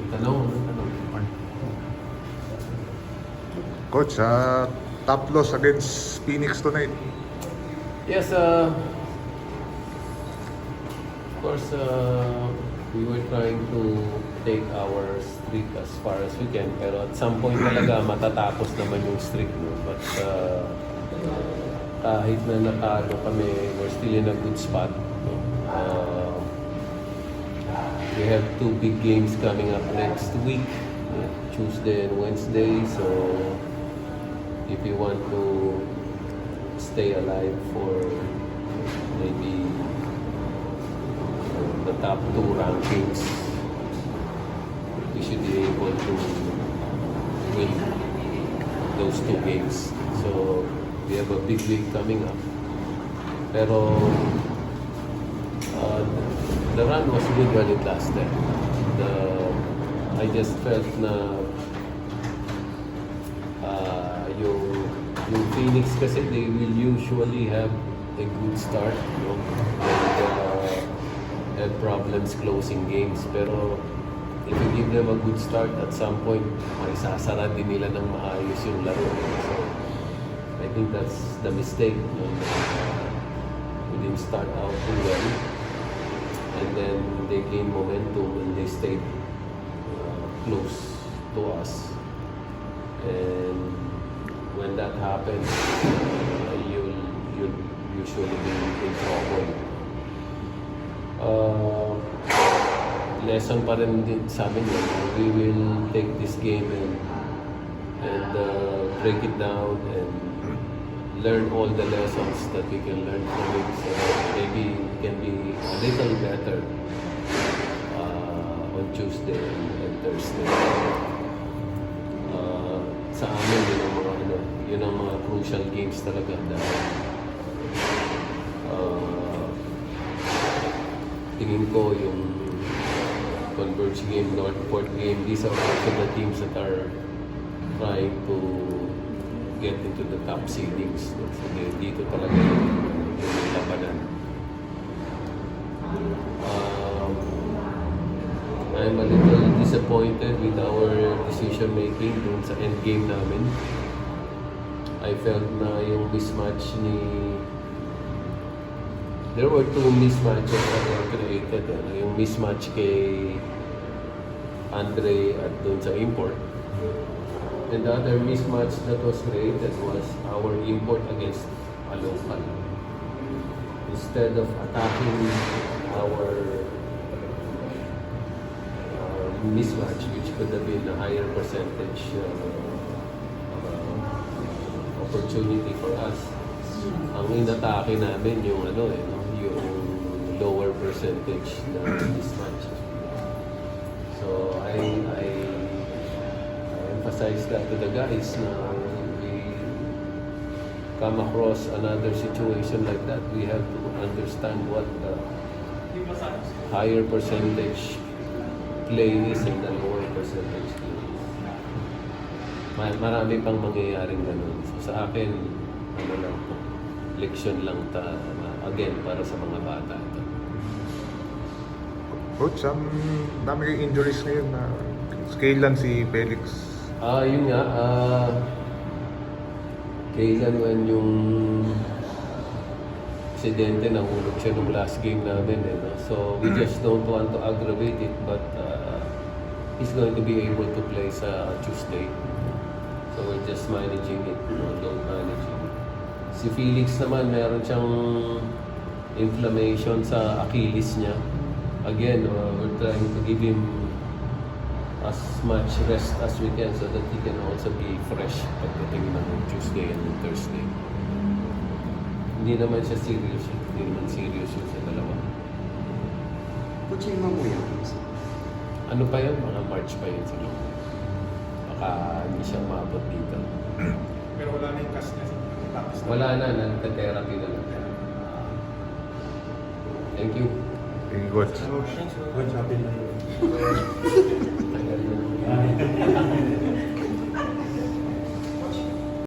May tanong. Coach, top loss against Phoenix tonight. Yes, of course, we were trying to take our streak as far as we can. Pero at some point talaga matatapos naman yung streak. No? But kahit na natalo kami, we're still in a good spot. No? We have 2 big games coming up next week, Tuesday and Wednesday. So if you want to stay alive for maybe the top 2 rankings, we should be able to win those 2 games. So we have a big week coming up. Pero the run was good when it lasted. I just felt na yung Phoenix kasi they will usually have a good start, no? And have problems closing games. Pero if you give them a good start, at some point, may sasara din nila ng maayos yung laro. So I think that's the mistake. No? We didn't start out too well. And then they gained momentum and they stayed close to us. And when that happens, you'll usually be in trouble. Lesson pa rin din sa amin yun. We will take this game and break it down and learn all the lessons that we can learn from it. So maybe it can be a little better on Tuesday and Thursday. Sa amin, yun ang mga crucial games talaga dahil tingin ko yung Converge game, Northport game, these are also the teams that are trying to get into the top seedings. So dito talaga yung labanan. I'm a little disappointed with our decision making dun sa end game namin. I felt na yung mismatch there were 2 mismatches that were created. Yung mismatch kay Andre at dun sa import. And the other mismatch that was created was our import against a local. Instead of attacking our mismatch, which could have been a higher percentage opportunity for us, ang inatake namin yung yung lower percentage na mismatch. So I emphasize that to the guys na we come across another situation like that, we have to understand what the higher percentage play is and the lower percentage play is. Marami pang mangyayaring ganun. So sa akin, leksyon lang again para sa mga bata ito. Coach, dami kayong injuries ngayon na scale lang si Felix. Yun nga, kailan when yung aksidente nahulog siya nung last game namin. No? So we just don't want to aggravate it, but he's going to be able to play sa Tuesday. So we're just managing it, don't managing it. Si Felix naman, meron siyang inflammation sa Achilles niya. Again, we're trying to give him as much rest as we can so that he can also be fresh pagdating ng Tuesday and Thursday. Hindi naman siya serious. Hindi naman serious yun sa dalawa. Coach, yung mamuya. Ano pa yun? Mga March pa yun siguro. Baka hindi siya maabot dito. Pero wala na yung cast niya sa practice. Wala na, nagka-therapy na lang. Thank you. Thank you, Coach. Coach, happy na yun.